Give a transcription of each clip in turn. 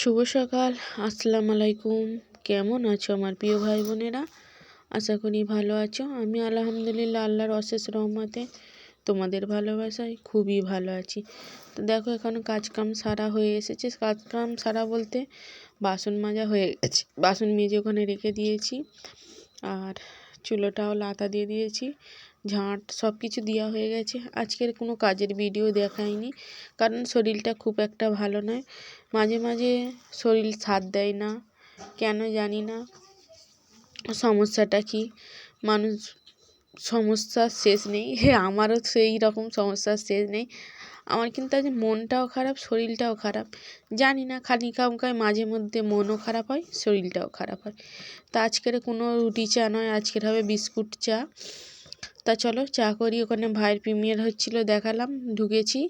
শুভ সকাল। আসসালামু আলাইকুম। কেমন আছো আমার প্রিয় ভাই বোনেরা? আশা করি ভালো আছো। আমি আলহামদুলিল্লাহ আল্লাহর অশেষ রহমতে তোমাদের ভালোবাসায় খুবই ভালো আছি। তো দেখো এখন কাজকাম সারা হয়ে এসেছে। কাজকাম সারা বলতে বাসন মাজা হয়ে গেছে, বাসন মেজে ওখানে রেখে দিয়েছি, আর চুলোটাও লাতা দিয়ে দিয়েছি, ঝাঁট সব কিছু দেওয়া হয়ে গেছে। আজকের কোনো কাজের ভিডিও দেখাইনি, কারণ শরীরটা খুব একটা ভালো নয়। মাঝে মাঝে শরীর সাথ দেয় না, কেন জানি না। সমস্যাটা কি? মানুষ সমস্যার শেষ নেই, আমারও সেই রকম সমস্যার শেষ নেই। আমার কিন্তু আজ মনটাও খারাপ, শরীরটাও খারাপ। জানি না, খালি খামখায় মাঝে মধ্যে মনও খারাপ হয়, শরীরটাও খারাপ হয়। তা আজকের কোনো রুটি চা নয়, আজকের হবে বিস্কুট চা। তা চলো চা করি। ওখানে ভাইয়ের প্রিমিয়ার হচ্ছিলো, দেখালাম, ঢুকেছি।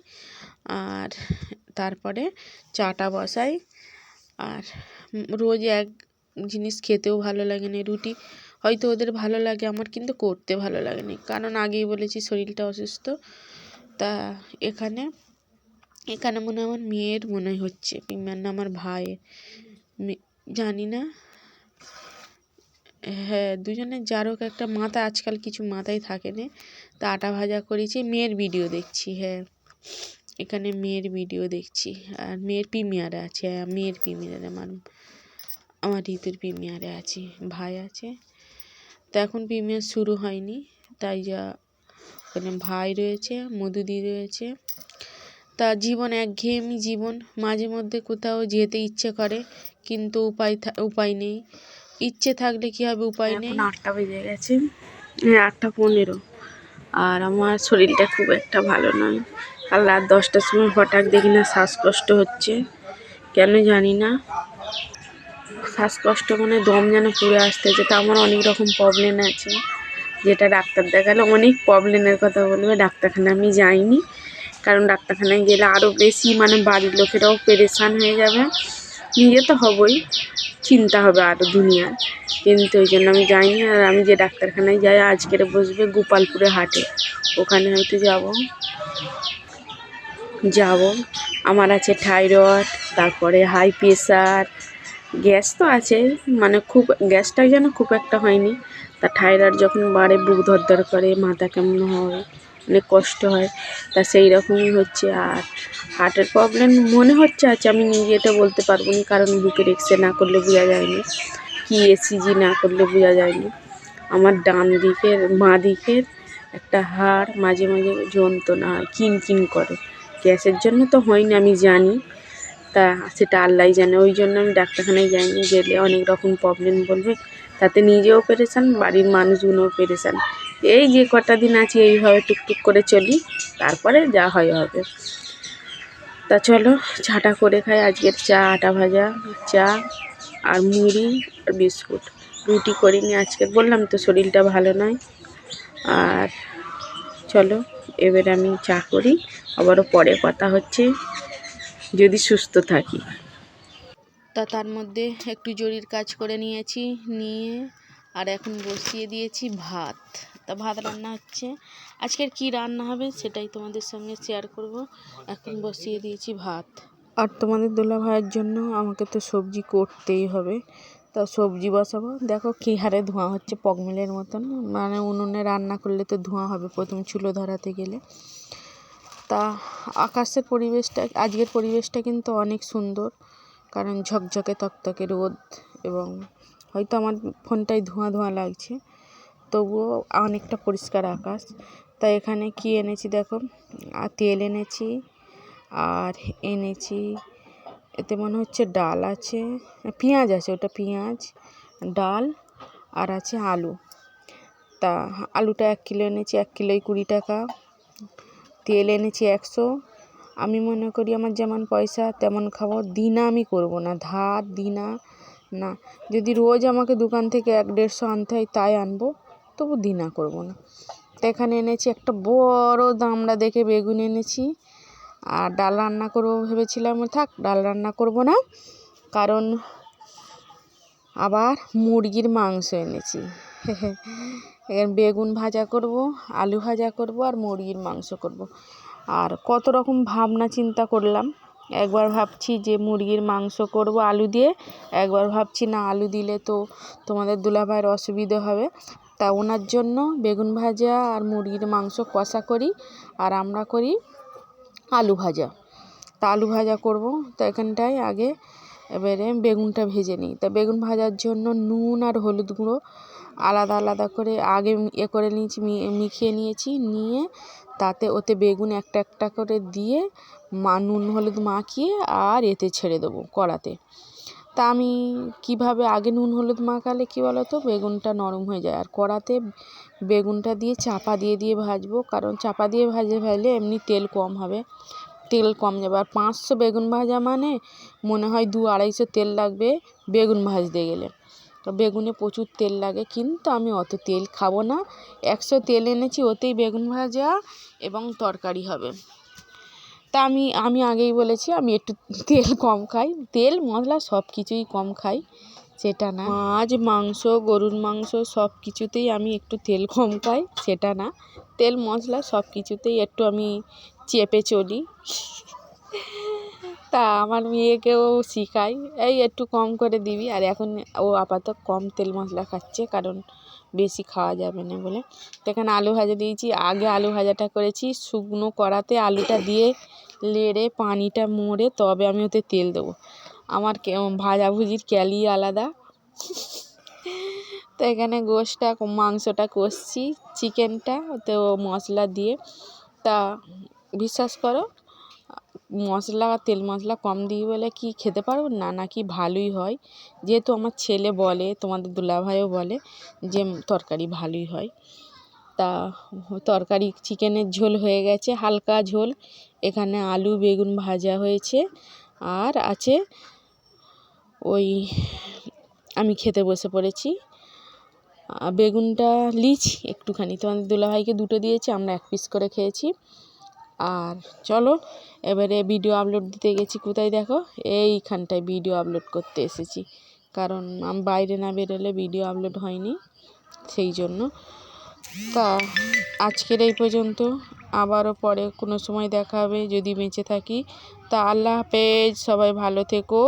আর তারপরে চাটা বসাই। আর রোজ এক জিনিস খেতেও ভালো লাগে না। রুটি হয়তো ওদের ভালো লাগে, আমার কিন্তু করতে ভালো লাগে না, কারণ আগেই বলেছি শরীরটা অসুস্থ। তা এখানে এখানে মনে হয় আমার মেয়ের মনে হচ্ছে প্রিমিয়ার না আমার ভাইয়ের, জানি না। হ্যাঁ, দুজনের যার হোক একটা মাথা, আজকাল কিছু মাথায় থাকে না। তা আটা ভাজা করেছি, মেয়ের ভিডিও দেখছি। হ্যাঁ, এখানে মেয়ের ভিডিও দেখছি, আর মেয়ের প্রিমিয়ারে আছে। হ্যাঁ, মেয়ের প্রিমিয়ারে আমার ঋতুর প্রিমিয়ারে আছে, ভাই আছে। তা এখন প্রিমিয়ার শুরু হয়নি, তাই যা ওখানে ভাই রয়েছে, মধুদি রয়েছে। তা জীবন একঘেয়েমি জীবন, মাঝে মধ্যে কোথাও যেতে ইচ্ছে করে, কিন্তু উপায় নেই। ইচ্ছে থাকলে কি হবে, উপায় নেই। 8টা বেজে গেছে, 8টা 15। আর আমার শরীরটা খুব একটা ভালো নয়। কাল রাত 10টার সময় হঠাৎ দেখি না শ্বাসকষ্ট হচ্ছে, কেন জানি না। শ্বাসকষ্ট মানে দম যেন পুড়ে আসতেছে। তা আমার অনেক রকম প্রবলেম আছে, যেটা ডাক্তার দেখালে অনেক প্রবলেমের কথা বলবে। ডাক্তারখানা আমি যাইনি, কারণ ডাক্তারখানায় গেলে আরও বেশি বাড়ির লোকেরাও পেরেশান হয়ে যাবে, নিজে তো হবই, চিন্তা হবে আরও দুনিয়ার। কিন্তু ওই জন্য আমি যাইনি। আর আমি যে ডাক্তারখানায় যাই, আজকের বসবে গোপালপুরে হাটে, ওখানে হয়তো যাব। আমার আছে থাইরয়েড, তারপরে হাই প্রেশার, গ্যাস তো আছে, খুব গ্যাসটা যেন খুব একটা হয়নি। তা থাইরয়েড যখন বাড়ে বুক ধরধর করে, মাথা কেমন হয়, অনেক কষ্ট হয়। তা সেই রকমই হচ্ছে। আর হার্টের প্রবলেম মনে হচ্ছে আছে, আমি নিজে এটা বলতে পারবো না, কারণ বুকের এক্সরে না করলে বোঝা যায়নি, কি এসিজি না করলে বোঝা যায়নি। আমার ডান দিকের বাঁ দিকের একটা হাড় মাঝে মাঝে যন্ত্রণা হয়, কিনকিন করে। গ্যাসের জন্য তো হয়নি আমি জানি, তা সেটা আল্লাহই জানে। ওই জন্য আমি ডাক্তারখানায় যাইনি। গেলে অনেক রকম প্রবলেম বলবে, তাতে নিজেও পেরেশান, বাড়ির মানুষগুলোও পেরেশান। এই যে কটা দিন আছি এইভাবে টুকটুক করে চলি, তারপরে যা হয় হবে। তা চলো চাটা করে খাই। আজকের চা, আটা ভাজা চা আর মুড়ি আর বিস্কুট। রুটি করিনি আজকে, বললাম তো শরীরটা ভালো নয়। আর চলো এবারে আমি চা করি, আবারও পরে কথা হচ্ছে, যদি সুস্থ থাকি। তা তার মধ্যে একটু জরির কাজ করে নিয়েছি, নিয়ে আর এখন বসিয়ে দিয়েছি ভাত। তা ভাত রান্না হচ্ছে। আজকের কি রান্না হবে সেটাই তোমাদের সঙ্গে শেয়ার করব। এখন বসিয়ে দিয়েছি ভাত। আর তোমাদের দোলা ভাইয়ের জন্য আমাকে তো সবজি করতেই হবে, তা সবজি বসাবো। দেখো কী হারে ধোঁয়া হচ্ছে, পগমিলের মতন, উনুনে রান্না করলে তো ধোঁয়া হবে প্রথম চুলো ধরাতে গেলে। তা আকাশের পরিবেশটা, আজকের পরিবেশটা কিন্তু অনেক সুন্দর, কারণ ঝকঝকে তকতকে রোদ, এবং হয়তো আমার ফোনটায় ধোঁয়া ধোঁয়া লাগছে, তবুও অনেকটা পরিষ্কার আকাশ। তাই এখানে কি এনেছি দেখো, তেল এনেছি, আর এনেছি এতে মনে হচ্ছে ডাল আছে, পেঁয়াজ আছে, ওটা পেঁয়াজ, ডাল, আর আছে আলু। তা আলুটা 1 কিলো এনেছি, 1 কিলোয় 20 টাকা। তেল এনেছি 100। আমি মনে করি আমার যেমন পয়সা তেমন খাবো, দিনা আমি করব না, ধার দিনা না। যদি রোজ আমাকে দোকান থেকে 100-150 আনতে হয় তাই আনবো, তবু দিনা করব না। তো এখানে এনেছি একটা বড় দামড়া দেখে বেগুন এনেছি। আর ডাল রান্না করবো ভেবেছিলাম, থাক ডাল রান্না করব না, কারণ আবার মুরগির মাংস এনেছি। এখানে বেগুন ভাজা করব, আলু ভাজা করব, আর মুরগির মাংস করব। আর কত রকম ভাবনা চিন্তা করলাম, একবার ভাবছি যে মুরগির মাংস করব আলু দিয়ে, একবার ভাবছি না আলু দিলে তো তোমাদের দুলাভাইয়ের অসুবিধে হবে, তা ওনার জন্য বেগুন ভাজা আর মুরগির মাংস কষা করি, আর আমরা করি আলু ভাজা। তা আলু ভাজা করব, তো এখানটায় আগে এবারে বেগুনটা ভেজে নিই। তা বেগুন ভাজার জন্য নুন আর হলুদ গুঁড়ো আলাদা আলাদা করে আগে করে নিয়েছি, মিশিয়ে নিয়েছি, নিয়ে তাতে ওতে বেগুন একটা একটা করে দিয়ে নুন হলুদ মাখিয়ে আর এতে ছেড়ে দেবো কড়াতে। তা আমি কিভাবে আগে নুন হলুদ মাখালে কী বলো তো বেগুনটা নরম হয়ে যায়, আর কড়াতে বেগুনটা দিয়ে চাপা দিয়ে ভাজবো, কারণ চাপা দিয়ে ভাজলে এমনি তেল কম হবে, তেল কম যাবে। আর 500 বেগুন ভাজা মানে মনে হয় 200-250 তেল লাগবে বেগুন ভাজতে গেলে। তো বেগুনে প্রচুর তেল লাগে, কিন্তু আমি অত তেল খাবো না, 100 তেল এনেছি, ওতেই বেগুন ভাজা এবং তরকারি হবে। তা আমি আগেই বলেছি আমি একটু তেল কম খাই, তেল মশলা সব কিছুই কম খাই, সেটা না। মাছ মাংস গরুর মাংস সব কিছুতেই আমি একটু তেল কম খাই, সেটা না, তেল মশলা সব কিছুতেই একটু আমি চেপে চলি। তা আমার মেয়েকেও শিখাই এই একটু কম করে দিবি, আর এখন ও আপাতত কম তেল মশলা খাচ্ছে, কারণ বেশি খাওয়া যাবে না বলে। তো এখানে আলু ভাজা দিয়েছি, আগে আলু ভাজাটা করেছি শুকনো কড়াতে, আলুটা দিয়ে নেড়ে পানিটা মরে তবে আমি ওতে তেল দেবো। আমার ভাজাভুজির ক্যালি আলাদা। তো এখানে মাংসটা কষছি, চিকেনটা তো মশলা দিয়ে। তা বিশ্বাস করো মশলা তেল মশলা কম দিই বলে কি খেতে পারবো না, নাকি ভালোই হয়, যেহেতু আমার ছেলে বলে, তোমাদের দুলাভাইও বলে যে তরকারি ভালোই হয়। তা তরকারি চিকেনের ঝোল হয়ে গেছে, হালকা ঝোল, এখানে আলু বেগুন ভাজা হয়েছে, আর আছে ওই আমি খেতে বসে পড়েছি। বেগুনটা লিছি একটুখানি, তোমাদের দুলাভাইকে 2টো দিয়েছি, আমরা 1 পিস করে খেয়েছি। আর চলো এবারে ভিডিও আপলোড দিতে গেছি, কোথায় দেখো এইখানটায় ভিডিও আপলোড করতে এসেছি, কারণ আমি বাইরে না বেরোলে ভিডিও আপলোড হয়নি, সেই জন্য। তা আজকের এই পর্যন্ত, আবারও পরে কোনো সময় দেখা হবে যদি বেঁচে থাকি। তা আল্লাহ হাফেজ, সবাই ভালো থেকো।